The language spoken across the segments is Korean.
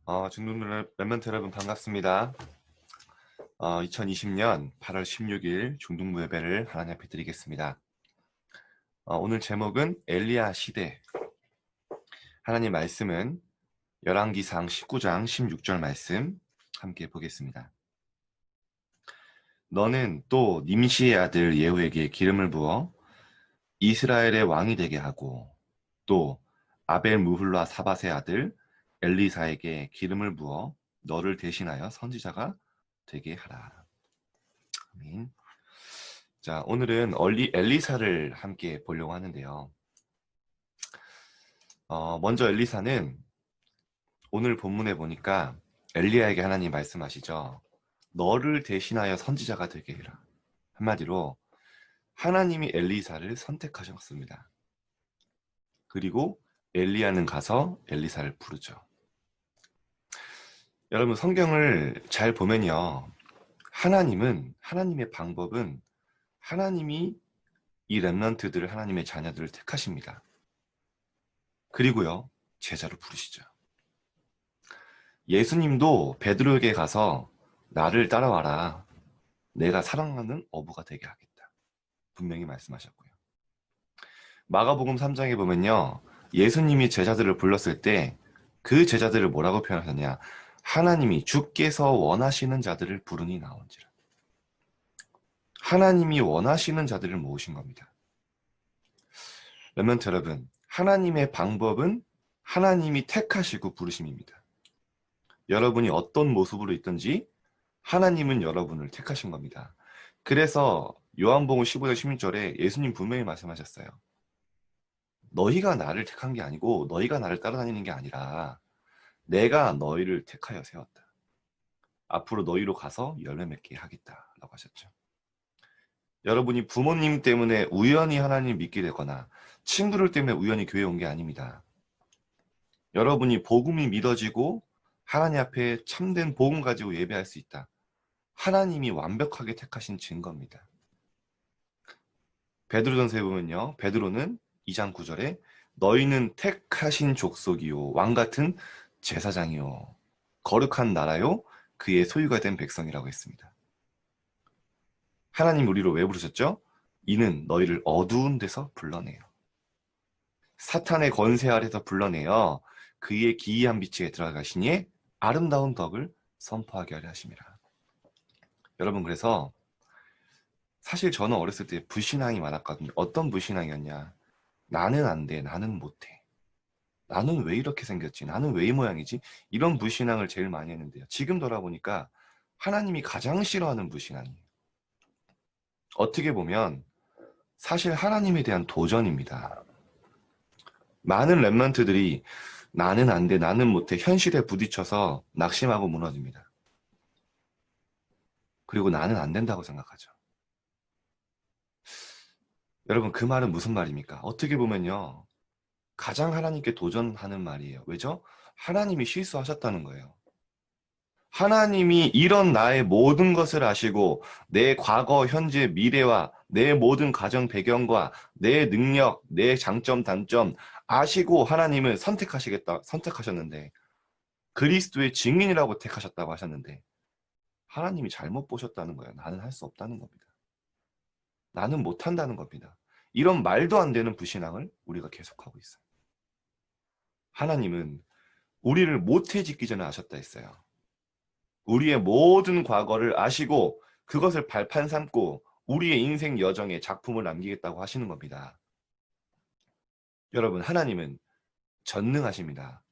중동 랩런트 여러분 반갑습니다. 2020년 8월 16일 중동부 예배를 하나님 앞에 드리겠습니다. 오늘 제목은 엘리야 시대. 하나님 말씀은 열왕기상 19장 16절 말씀 함께 보겠습니다. 너는 또 님시의 아들 예후에게 기름을 부어 이스라엘의 왕이 되게 하고 또 아벨 무훌라 사밧의 아들 엘리사에게 기름을 부어 너를 대신하여 선지자가 되게 하라. 아멘. 자, 오늘은 엘리사를 함께 보려고 하는데요. 먼저 엘리사는 오늘 본문에 보니까 엘리야에게 하나님 말씀하시죠. 너를 대신하여 선지자가 되게 해라. 한마디로 하나님이 엘리사를 선택하셨습니다. 그리고 엘리야는 가서 엘리사를 부르죠. 여러분 성경을 잘 보면요. 하나님의 방법은 하나님이 이 렘넌트들을 하나님의 자녀들을 택하십니다. 그리고요. 제자로 부르시죠. 예수님도 베드로에게 가서 나를 따라와라. 내가 사랑하는 어부가 되게 하겠다. 분명히 말씀하셨고요. 마가복음 3장에 보면요. 예수님이 제자들을 불렀을 때 그 제자들을 뭐라고 표현하셨냐. 하나님이 주께서 원하시는 자들을 부르니 나온지라. 하나님이 원하시는 자들을 모으신 겁니다. 렘넌트 여러분, 하나님의 방법은 하나님이 택하시고 부르심입니다. 여러분이 어떤 모습으로 있든지 하나님은 여러분을 택하신 겁니다. 그래서 요한복음 15장 16절에 예수님 분명히 말씀하셨어요. 너희가 나를 택한 게 아니고 너희가 나를 따라다니는 게 아니라 내가 너희를 택하여 세웠다. 앞으로 너희로 가서 열매 맺게 하겠다라고 하셨죠. 여러분이 부모님 때문에 우연히 하나님 믿게 되거나 친구들 때문에 우연히 교회에 온 게 아닙니다. 여러분이 복음이 믿어지고 하나님 앞에 참된 복음 가지고 예배할 수 있다. 하나님이 완벽하게 택하신 증거입니다. 베드로전서에 보면요. 베드로는 2장 9절에 너희는 택하신 족속이요 왕같은 제사장이요 거룩한 나라요 그의 소유가 된 백성이라고 했습니다. 하나님 우리를 왜 부르셨죠? 이는 너희를 어두운 데서 불러내요. 사탄의 권세 아래서 불러내어 그의 기이한 빛에 들어가시니 아름다운 덕을 선포하게 하려 하심이라. 여러분 그래서 사실 저는 어렸을 때 불신앙이 많았거든요. 어떤 불신앙이었냐. 나는 안 돼. 나는 못해. 나는 왜 이렇게 생겼지? 나는 왜 이 모양이지? 이런 불신앙을 제일 많이 했는데요. 지금 돌아보니까 하나님이 가장 싫어하는 불신앙이에요. 어떻게 보면 사실 하나님에 대한 도전입니다. 많은 랩런트들이 나는 안 돼, 나는 못해, 현실에 부딪혀서 낙심하고 무너집니다. 그리고 나는 안 된다고 생각하죠. 여러분 그 말은 무슨 말입니까? 어떻게 보면요. 가장 하나님께 도전하는 말이에요. 왜죠? 하나님이 실수하셨다는 거예요. 하나님이 이런 나의 모든 것을 아시고 내 과거, 현재, 미래와 내 모든 가정 배경과 내 능력, 내 장점, 단점 아시고 하나님을 선택하셨는데 그리스도의 증인이라고 택하셨다고 하셨는데 하나님이 잘못 보셨다는 거예요. 나는 할 수 없다는 겁니다. 나는 못한다는 겁니다. 이런 말도 안 되는 불신앙을 우리가 계속하고 있어요. 하나님은 우리를 못해 짓기 전에 아셨다 했어요. 우리의 모든 과거를 아시고 그것을 발판 삼고 우리의 인생 여정에 작품을 남기겠다고 하시는 겁니다. 여러분 하나님은 전능하십니다.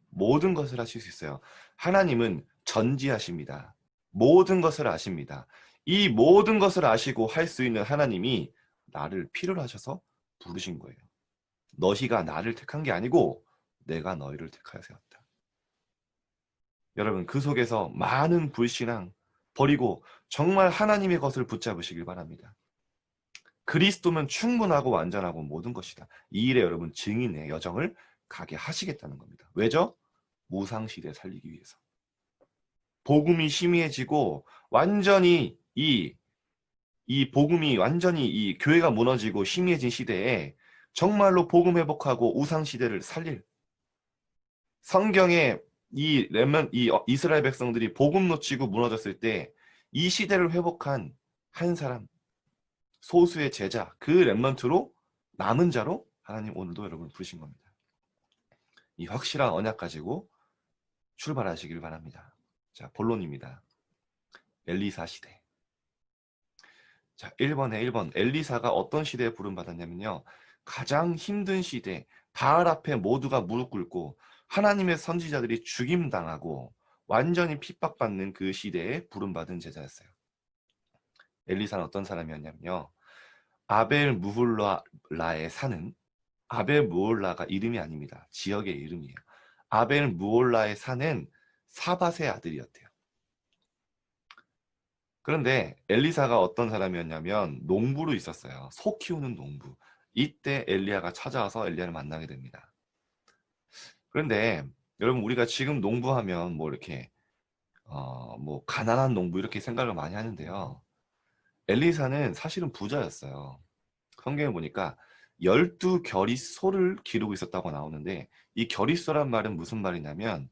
모든 것을 하실 수 있어요. 하나님은 전지하십니다. 모든 것을 아십니다. 이 모든 것을 아시고 할 수 있는 하나님이 나를 필요로 하셔서 부르신 거예요. 너희가 나를 택한 게 아니고 내가 너희를 택하여 세웠다. 여러분 그 속에서 많은 불신앙 버리고 정말 하나님의 것을 붙잡으시길 바랍니다. 그리스도면 충분하고 완전하고 모든 것이다. 이 일에 여러분 증인의 여정을 가게 하시겠다는 겁니다. 왜죠? 무상시대 살리기 위해서. 복음이 희미해지고 완전히 이 복음이 완전히 이 교회가 무너지고 희미해진 시대에 정말로 복음 회복하고 우상시대를 살릴 성경에 이 이스라엘 백성들이 복음 놓치고 무너졌을 때 이 시대를 회복한 한 사람, 소수의 제자, 그 렘넌트로 남은 자로 하나님 오늘도 여러분을 부르신 겁니다. 이 확실한 언약 가지고 출발하시길 바랍니다. 자, 본론입니다. 엘리사 시대. 자, 1번 엘리사가 어떤 시대에 부름받았냐면요. 가장 힘든 시대, 바알 앞에 모두가 무릎 꿇고 하나님의 선지자들이 죽임당하고 완전히 핍박받는 그 시대에 부름받은 제자였어요. 엘리사는 어떤 사람이었냐면요. 아벨 무홀라에 사는, 아벨 무홀라가 이름이 아닙니다. 지역의 이름이에요. 아벨 무홀라에 사는 사밧의 아들이었대요. 그런데 엘리사가 어떤 사람이었냐면 농부로 있었어요. 소 키우는 농부. 이때 엘리야가 찾아와서 엘리야를 만나게 됩니다. 그런데 여러분, 우리가 지금 농부하면 뭐 이렇게 뭐 가난한 농부 이렇게 생각을 많이 하는데요. 엘리사는 사실은 부자였어요. 성경에 보니까 12겨릿소를 기르고 있었다고 나오는데, 이 겨릿소란 말은 무슨 말이냐면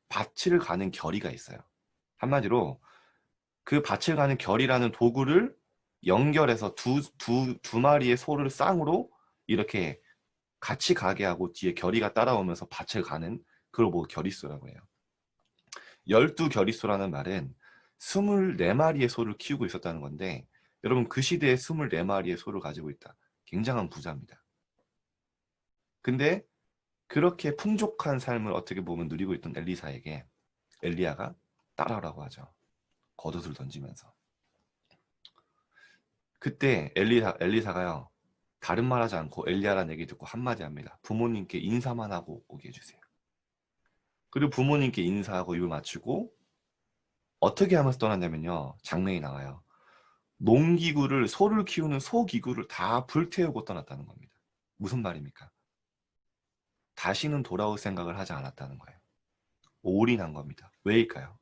밭을 가는 겨리가 있어요. 한마디로 그 밭을 가는 겨리라는 도구를 연결해서 두 마리의 소를 쌍으로 이렇게 같이 가게 하고 뒤에 겨리가 따라오면서 밭을 가는, 그걸 보고 겨릿소라고 해요. 12겨릿소라는 말은 24마리의 소를 키우고 있었다는 건데, 여러분, 그 시대에 24마리의 소를 가지고 있다. 굉장한 부자입니다. 근데 그렇게 풍족한 삶을 어떻게 보면 누리고 있던 엘리사에게 엘리야가 따라오라고 하죠. 겉옷을 던지면서. 그때 엘리사가요, 다른 말 하지 않고 엘리야라는 얘기 듣고 한마디 합니다. 부모님께 인사만 하고 오게 해주세요. 그리고 부모님께 인사하고 입을 맞추고 어떻게 하면서 떠났냐면요. 장면이 나와요. 농기구를, 소를 키우는 소기구를 다 불태우고 떠났다는 겁니다. 무슨 말입니까? 다시는 돌아올 생각을 하지 않았다는 거예요. 올인한 겁니다. 왜일까요?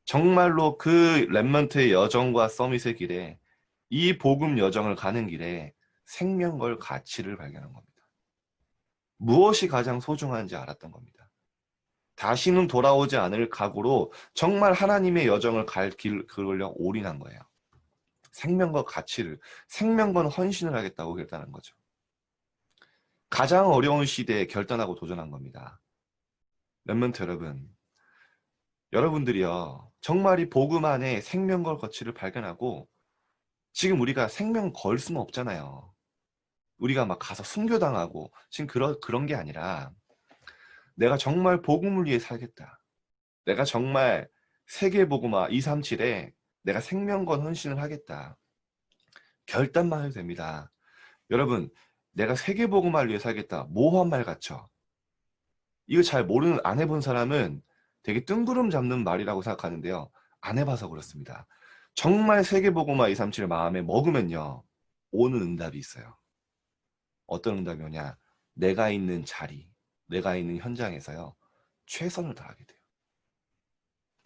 정말로 그 렘넌트의 여정과 서밋의 길에, 이 복음 여정을 가는 길에 생명 걸 가치를 발견한 겁니다. 무엇이 가장 소중한지 알았던 겁니다. 다시는 돌아오지 않을 각오로 정말 하나님의 여정을 갈 그걸로 올인한 거예요. 생명과 가치를, 생명건 헌신을 하겠다고 결단한 거죠. 가장 어려운 시대에 결단하고 도전한 겁니다. 렘넌트 여러분, 여러분들이요, 정말 이 복음 안에 생명과 가치를 발견하고, 지금 우리가 생명 걸 수는 없잖아요. 우리가 막 가서 순교당하고 지금 그런 게 아니라, 내가 정말 복음을 위해 살겠다. 내가 정말 세계복음화 237에 내가 생명건 헌신을 하겠다. 결단만 해도 됩니다. 여러분, 내가 세계복음화를 위해 살겠다. 모호한 말 같죠? 이거 잘 모르는, 안 해본 사람은 되게 뜬구름 잡는 말이라고 생각하는데요. 안 해봐서 그렇습니다. 정말 세계복음화 237을 마음에 먹으면요, 오는 응답이 있어요. 어떤 응답이 오냐? 내가 있는 자리, 내가 있는 현장에서요, 최선을 다하게 돼요.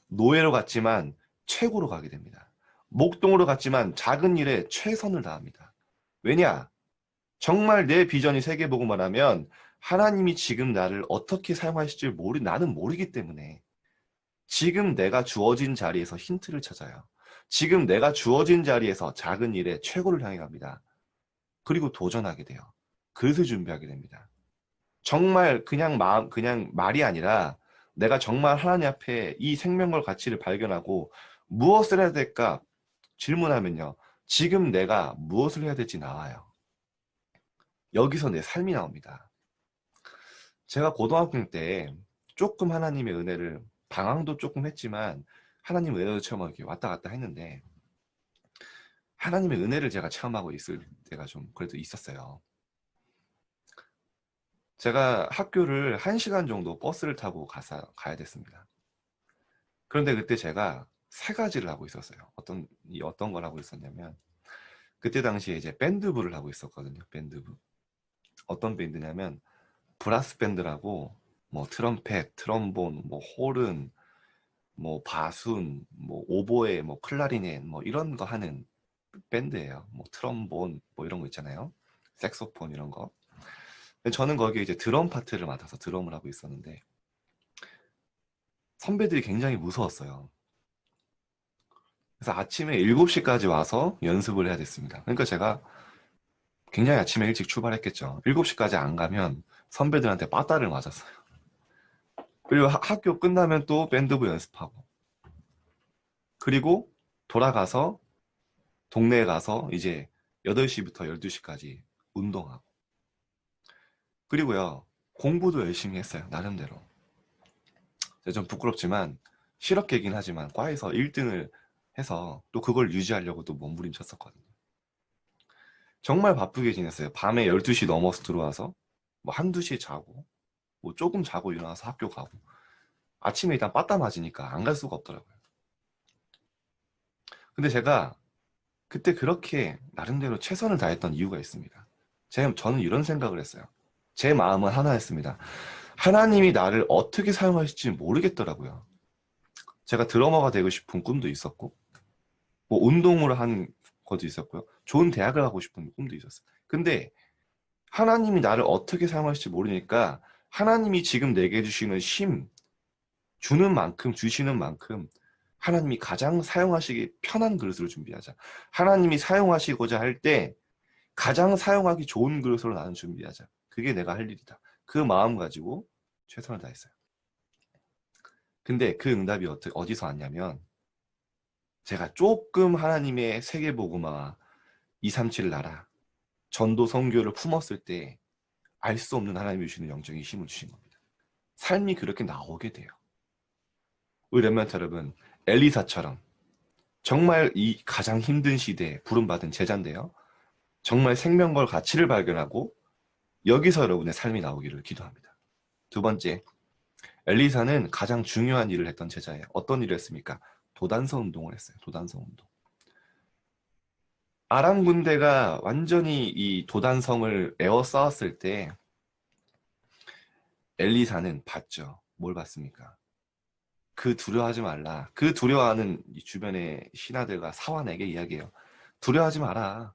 노예로 갔지만 최고로 가게 됩니다. 목동으로 갔지만 작은 일에 최선을 다합니다. 왜냐? 정말 내 비전이 세계복음화라면 하나님이 지금 나를 어떻게 사용하실지 나는 모르기 때문에 지금 내가 주어진 자리에서 힌트를 찾아요. 지금 내가 주어진 자리에서 작은 일에 최고를 향해 갑니다. 그리고 도전하게 돼요. 그릇을 준비하게 됩니다. 정말 그냥 말이 아니라 내가 정말 하나님 앞에 이 생명과 가치를 발견하고 무엇을 해야 될까 질문하면요. 지금 내가 무엇을 해야 될지 나와요. 여기서 내 삶이 나옵니다. 제가 고등학교 때 조금 하나님의 은혜를, 방황도 조금 했지만 하나님의 은혜도 체험하고 이렇게 왔다 갔다 했는데, 하나님의 은혜를 제가 체험하고 있을 때가 좀 그래도 있었어요. 제가 학교를 1시간 정도 버스를 타고 가야 됐습니다. 그런데 그때 제가 세 가지를 하고 있었어요. 어떤 걸 하고 있었냐면, 그때 당시에 이제 밴드부를 하고 있었거든요. 밴드부. 어떤 밴드냐면 브라스 밴드라고, 뭐 트럼펫, 트럼본, 뭐 호른, 뭐 바순, 뭐 오보에, 뭐 클라리넷, 뭐 이런 거 하는 밴드예요. 뭐 트럼본, 뭐 이런 거 있잖아요. 색소폰 이런 거. 저는 거기에 이제 드럼 파트를 맡아서 드럼을 하고 있었는데, 선배들이 굉장히 무서웠어요. 그래서 아침에 7시까지 와서 연습을 해야 됐습니다. 그러니까 제가 굉장히 아침에 일찍 출발했겠죠. 7시까지 안 가면 선배들한테 빠따를 맞았어요. 그리고 학교 끝나면 또 밴드부 연습하고, 그리고 돌아가서 동네에 가서 이제 8시부터 12시까지 운동하고, 그리고요, 공부도 열심히 했어요. 나름대로. 좀 부끄럽지만 실업계긴 하지만 과에서 1등을 해서 또 그걸 유지하려고 또 몸부림쳤었거든요. 정말 바쁘게 지냈어요. 밤에 12시 넘어서 들어와서 뭐 한두 시에 자고, 뭐 조금 자고 일어나서 학교 가고, 아침에 일단 빠따 맞으니까 안 갈 수가 없더라고요. 근데 제가 그때 그렇게 나름대로 최선을 다했던 이유가 있습니다. 저는 이런 생각을 했어요. 제 마음은 하나였습니다. 하나님이 나를 어떻게 사용하실지 모르겠더라고요. 제가 드러머가 되고 싶은 꿈도 있었고, 뭐 운동을 한 것도 있었고요. 좋은 대학을 가고 싶은 꿈도 있었어요. 근데 하나님이 나를 어떻게 사용하실지 모르니까 하나님이 지금 내게 주시는 주는 만큼, 주시는 만큼 하나님이 가장 사용하시기 편한 그릇으로 준비하자. 하나님이 사용하시고자 할 때 가장 사용하기 좋은 그릇으로 나는 준비하자. 그게 내가 할 일이다. 그 마음 가지고 최선을 다했어요. 근데 그 응답이 어디서 왔냐면, 제가 조금 하나님의 세계복음화 237 나라 전도 선교를 품었을 때 알 수 없는 하나님이 주시는 영적인 힘을 주신 겁니다. 삶이 그렇게 나오게 돼요. 우리 렘넌트 여러분, 엘리사처럼 정말 이 가장 힘든 시대에 부름받은 제자인데요. 정말 생명과 가치를 발견하고 여기서 여러분의 삶이 나오기를 기도합니다. 두 번째, 엘리사는 가장 중요한 일을 했던 제자예요. 어떤 일을 했습니까? 도단서 운동을 했어요. 도단서 운동. 아람 군대가 완전히 이 도단성을 에워싸웠을 때 엘리사는 봤죠. 뭘 봤습니까? 그 두려워하지 말라. 그 두려워하는 이 주변의 신하들과 사환에게 이야기해요. 두려워하지 마라.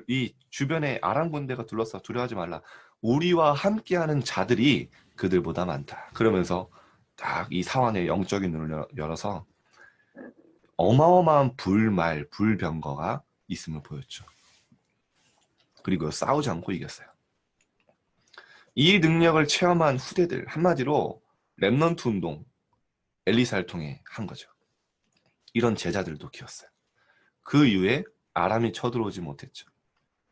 이 주변에 아람 군대가 둘러싸 두려워하지 말라. 우리와 함께하는 자들이 그들보다 많다. 그러면서 딱 이 사환의 영적인 눈을 열어서 어마어마한 불병거가 있음을 보였죠. 그리고 싸우지 않고 이겼어요. 이 능력을 체험한 후대들, 한마디로 렘넌트 운동, 엘리사를 통해 한 거죠. 이런 제자들도 키웠어요. 그 이후에 아람이 쳐들어오지 못했죠.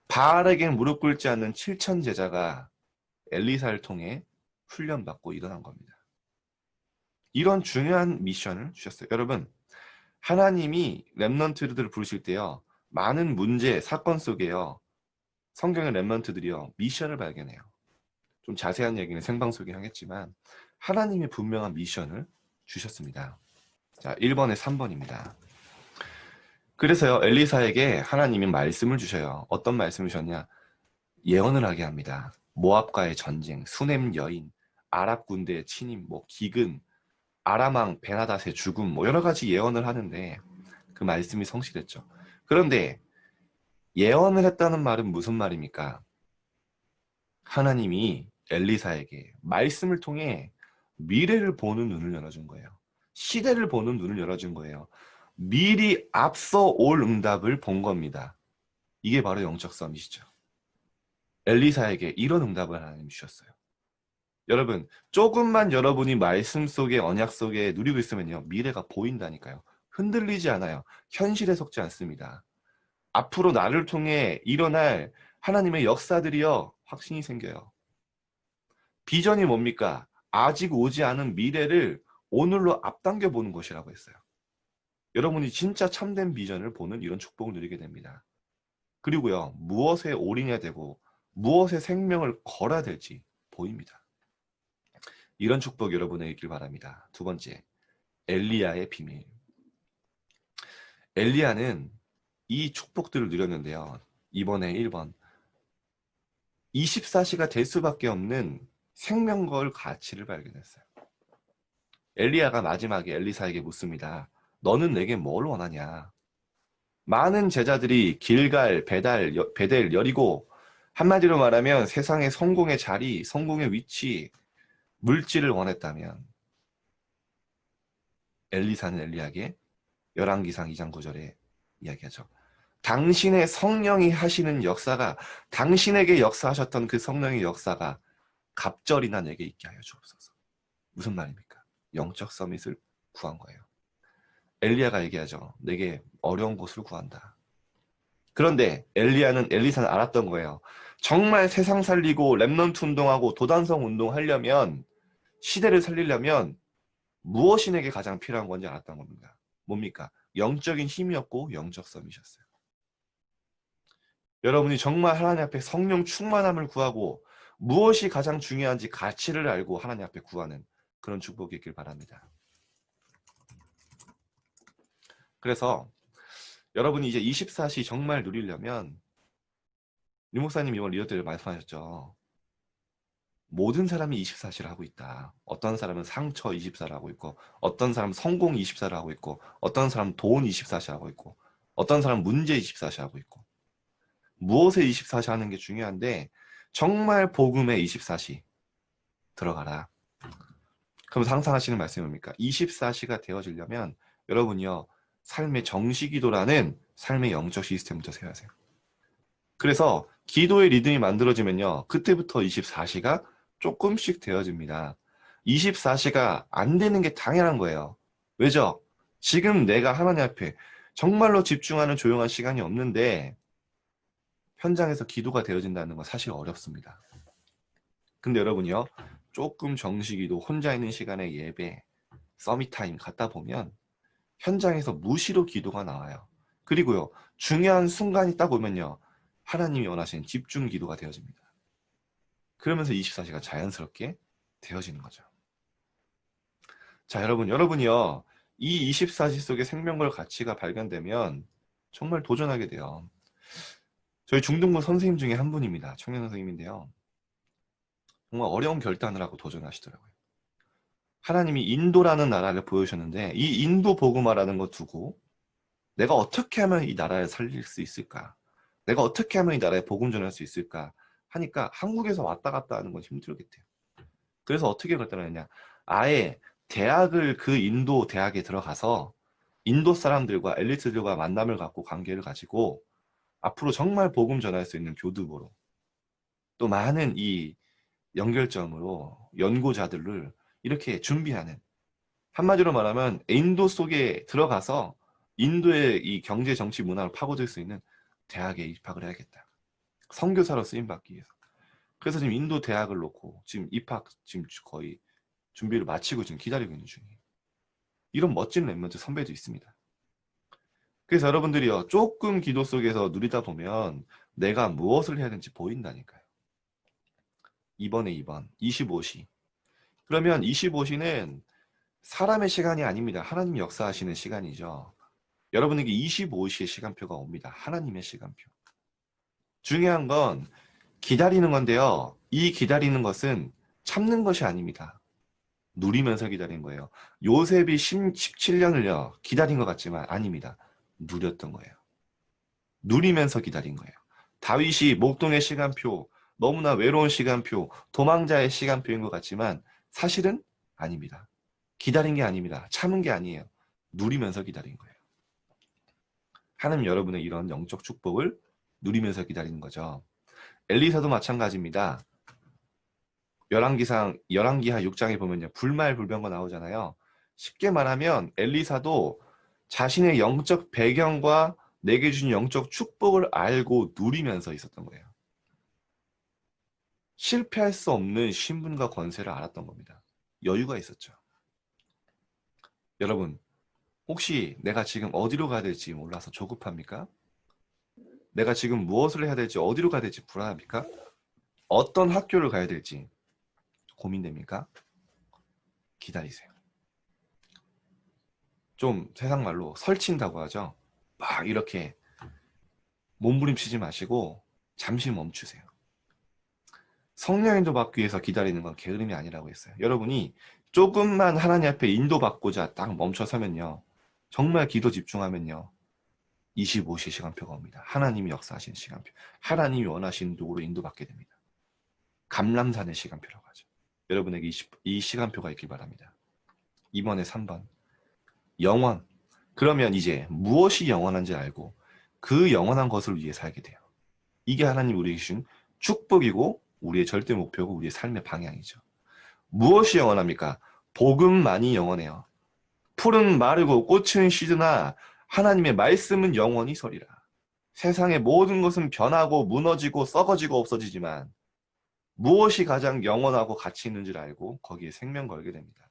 바알에겐 무릎 꿇지 않는 7천 제자가 엘리사를 통해 훈련받고 일어난 겁니다. 이런 중요한 미션을 주셨어요. 여러분, 하나님이 렘넌트들을 부르실 때요, 많은 문제, 사건 속에요, 성경의 렘넌트들이요, 미션을 발견해요. 좀 자세한 얘기는 생방송에 하겠지만 하나님이 분명한 미션을 주셨습니다. 자, 1번에 3번입니다. 그래서요, 엘리사에게 하나님이 말씀을 주셔요. 어떤 말씀을 주셨냐? 예언을 하게 합니다. 모압과의 전쟁, 수넴 여인, 아랍 군대의 침입, 기근, 아람왕 베나닷의 죽음, 여러 가지 예언을 하는데 그 말씀이 성취됐죠. 그런데 예언을 했다는 말은 무슨 말입니까? 하나님이 엘리사에게 말씀을 통해 미래를 보는 눈을 열어준 거예요. 시대를 보는 눈을 열어준 거예요. 미리 앞서 올 응답을 본 겁니다. 이게 바로 영적 썸이시죠. 엘리사에게 이런 응답을 하나님 주셨어요. 여러분, 조금만 여러분이 말씀 속에, 언약 속에 누리고 있으면요, 미래가 보인다니까요. 흔들리지 않아요. 현실에 속지 않습니다. 앞으로 나를 통해 일어날 하나님의 역사들이요, 확신이 생겨요. 비전이 뭡니까? 아직 오지 않은 미래를 오늘로 앞당겨 보는 것이라고 했어요. 여러분이 진짜 참된 비전을 보는 이런 축복을 누리게 됩니다. 그리고요, 무엇에 올인해야 되고 무엇에 생명을 걸어야 될지 보입니다. 이런 축복 여러분에게 있길 바랍니다. 두 번째, 엘리야의 비밀. 엘리야는 이 축복들을 누렸는데요. 이번에 1번, 24시가 될 수밖에 없는 생명걸 가치를 발견했어요. 엘리야가 마지막에 엘리사에게 묻습니다. 너는 내게 뭘 원하냐? 많은 제자들이 길갈, 베델, 여리고, 한마디로 말하면 세상의 성공의 자리, 성공의 위치, 물질을 원했다면 엘리사는 엘리야에게 열왕기상 2장 9절에 이야기하죠. 당신의 성령이 하시는 역사가, 당신에게 역사하셨던 그 성령의 역사가 갑절이나 내게 있게 하여 주옵소서. 무슨 말입니까? 영적 서밋을 구한 거예요. 엘리야가 얘기하죠. 내게 어려운 곳을 구한다. 그런데 엘리사는 알았던 거예요. 정말 세상 살리고 렘넌트 운동하고 도단성 운동하려면, 시대를 살리려면 무엇이 내게 가장 필요한 건지 알았던 겁니다. 뭡니까? 영적인 힘이었고 영적 썸이셨어요. 여러분이 정말 하나님 앞에 성령 충만함을 구하고 무엇이 가장 중요한지 가치를 알고 하나님 앞에 구하는 그런 축복이 있길 바랍니다. 그래서 여러분이 이제 24시 정말 누리려면, 류 목사님 이번 리더 때 말씀하셨죠. 모든 사람이 24시를 하고 있다. 어떤 사람은 상처 24를 하고 있고, 어떤 사람은 성공 24를 하고 있고, 어떤 사람은 돈 24시 하고 있고, 어떤 사람은 문제 24시 하고 있고. 무엇에 24시 하는 게 중요한데, 정말 복음에 24시 들어가라. 그럼 상상하시는 말씀이 뭡니까? 24시가 되어지려면 여러분이요, 삶의 정시기도라는 삶의 영적 시스템부터 세워야 해요. 그래서 기도의 리듬이 만들어지면요, 그때부터 24시가 조금씩 되어집니다. 24시가 안 되는 게 당연한 거예요. 왜죠? 지금 내가 하나님 앞에 정말로 집중하는 조용한 시간이 없는데 현장에서 기도가 되어진다는 건 사실 어렵습니다. 근데 여러분이요, 조금 정식기도, 혼자 있는 시간에 예배, 서밋타임 갖다 보면 현장에서 무시로 기도가 나와요. 그리고요, 중요한 순간이 딱 오면요, 하나님이 원하시는 집중 기도가 되어집니다. 그러면서 24시가 자연스럽게 되어지는 거죠. 자, 여러분이요, 이 24시 속에 생명과 가치가 발견되면 정말 도전하게 돼요. 저희 중등부 선생님 중에 한 분입니다. 청년 선생님인데요. 정말 어려운 결단을 하고 도전하시더라고요. 하나님이 인도라는 나라를 보여주셨는데 이 인도 복음화라는 거 두고 내가 어떻게 하면 이 나라를 살릴 수 있을까? 내가 어떻게 하면 이 나라에 복음 전할 수 있을까? 하니까 한국에서 왔다 갔다 하는 건 힘들겠대요. 그래서 어떻게 결단을 했냐? 아예 대학을, 그 인도 대학에 들어가서 인도 사람들과 엘리트들과 만남을 갖고 관계를 가지고 앞으로 정말 복음 전할 수 있는 교두보로, 또 많은 이 연결점으로 연고자들을 이렇게 준비하는, 한마디로 말하면 인도 속에 들어가서 인도의 이 경제 정치 문화를 파고들 수 있는 대학에 입학을 해야겠다. 선교사로 쓰임받기 위해서. 그래서 지금 인도 대학을 놓고 지금 입학 지금 거의 준비를 마치고 지금 기다리고 있는 중이에요. 이런 멋진 랩런트 선배도 있습니다. 그래서 여러분들이요, 조금 기도 속에서 누리다 보면 내가 무엇을 해야 되는지 보인다니까요. 이번에 2번 25시. 그러면 25시는 사람의 시간이 아닙니다. 하나님 역사하시는 시간이죠. 여러분에게 25시의 시간표가 옵니다. 하나님의 시간표. 중요한 건 기다리는 건데요. 이 기다리는 것은 참는 것이 아닙니다. 누리면서 기다린 거예요. 요셉이 17년을요, 기다린 것 같지만 아닙니다. 누렸던 거예요. 누리면서 기다린 거예요. 다윗이 목동의 시간표, 너무나 외로운 시간표, 도망자의 시간표인 것 같지만 사실은 아닙니다. 기다린 게 아닙니다. 참은 게 아니에요. 누리면서 기다린 거예요. 하나님 여러분의 이런 영적 축복을 누리면서 기다리는 거죠. 엘리사도 마찬가지입니다. 열왕기하 6장에 보면요, 불말불병거 나오잖아요. 쉽게 말하면 엘리사도 자신의 영적 배경과 내게 준 영적 축복을 알고 누리면서 있었던 거예요. 실패할 수 없는 신분과 권세를 알았던 겁니다. 여유가 있었죠. 여러분, 혹시 내가 지금 어디로 가야 될지 몰라서 조급합니까? 내가 지금 무엇을 해야 될지, 어디로 가야 될지 불안합니까? 어떤 학교를 가야 될지 고민됩니까? 기다리세요. 좀 세상 말로 설친다고 하죠. 막 이렇게 몸부림치지 마시고 잠시 멈추세요. 성령 인도받기 위해서 기다리는 건 게으름이 아니라고 했어요. 여러분이 조금만 하나님 앞에 인도받고자 딱 멈춰서면요, 정말 기도 집중하면요, 25시 시간표가 옵니다. 하나님이 역사하시는 시간표, 하나님이 원하시는 도로 인도받게 됩니다. 감람산의 시간표라고 하죠. 여러분에게 이 시간표가 있길 바랍니다. 이번에 3번 영원. 그러면 이제 무엇이 영원한지 알고 그 영원한 것을 위해 살게 돼요. 이게 하나님 우리에게 주신 축복이고 우리의 절대 목표고 우리의 삶의 방향이죠. 무엇이 영원합니까? 복음만이 영원해요. 풀은 마르고 꽃은 시드나 하나님의 말씀은 영원히 서리라. 세상의 모든 것은 변하고 무너지고 썩어지고 없어지지만 무엇이 가장 영원하고 가치 있는 줄 알고 거기에 생명 걸게 됩니다.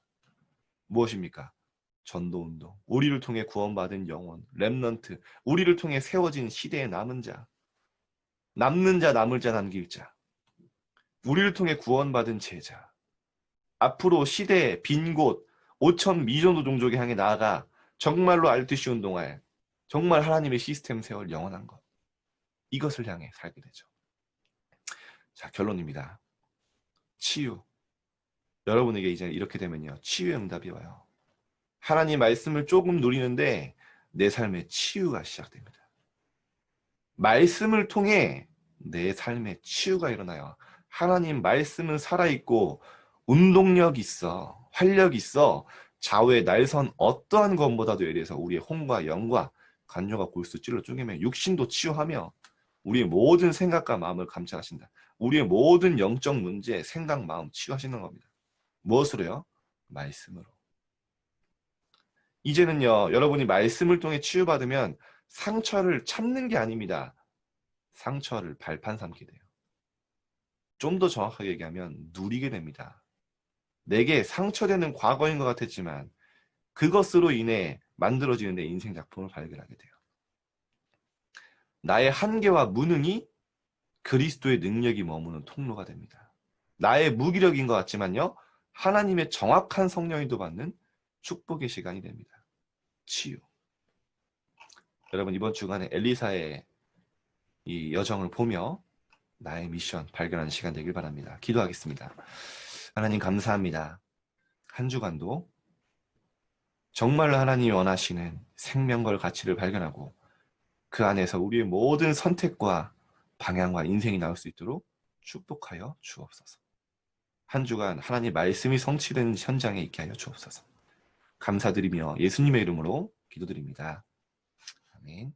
무엇입니까? 전도운동, 우리를 통해 구원받은 영혼, 렘넌트, 우리를 통해 세워진 시대의 남은 자, 남는 자, 남을 자, 남길 자, 우리를 통해 구원받은 제자, 앞으로 시대의 빈 곳, 5천 미전도 종족에 향해 나아가 정말로 RTC 운동할, 정말 하나님의 시스템 세월 영원한 것, 이것을 향해 살게 되죠. 자, 결론입니다. 치유. 여러분에게 이제 이렇게 되면요, 치유의 응답이 와요. 하나님 말씀을 조금 누리는데 내 삶의 치유가 시작됩니다. 말씀을 통해 내 삶의 치유가 일어나요. 하나님 말씀은 살아있고 운동력 있어, 활력 있어, 좌우의 날선 어떠한 것보다도 예리해서 우리의 혼과 영과 간조가 골수 찔러 쪼개며 육신도 치유하며 우리의 모든 생각과 마음을 감찰하신다. 우리의 모든 영적 문제, 생각, 마음 치유하시는 겁니다. 무엇으로요? 말씀으로. 이제는요, 여러분이 말씀을 통해 치유받으면 상처를 참는 게 아닙니다. 상처를 발판 삼게 돼요. 좀 더 정확하게 얘기하면 누리게 됩니다. 내게 상처되는 과거인 것 같았지만 그것으로 인해 만들어지는 내 인생 작품을 발견하게 돼요. 나의 한계와 무능이 그리스도의 능력이 머무는 통로가 됩니다. 나의 무기력인 것 같지만요, 하나님의 정확한 성령인도 받는 축복의 시간이 됩니다. 치유. 여러분 이번 주간에 엘리사의 이 여정을 보며 나의 미션 발견하는 시간 되길 바랍니다. 기도하겠습니다. 하나님 감사합니다. 한 주간도 정말로 하나님이 원하시는 생명과 가치를 발견하고 그 안에서 우리의 모든 선택과 방향과 인생이 나올 수 있도록 축복하여 주옵소서. 한 주간 하나님 말씀이 성취된 현장에 있게 하여 주옵소서. 감사드리며 예수님의 이름으로 기도드립니다. 아멘.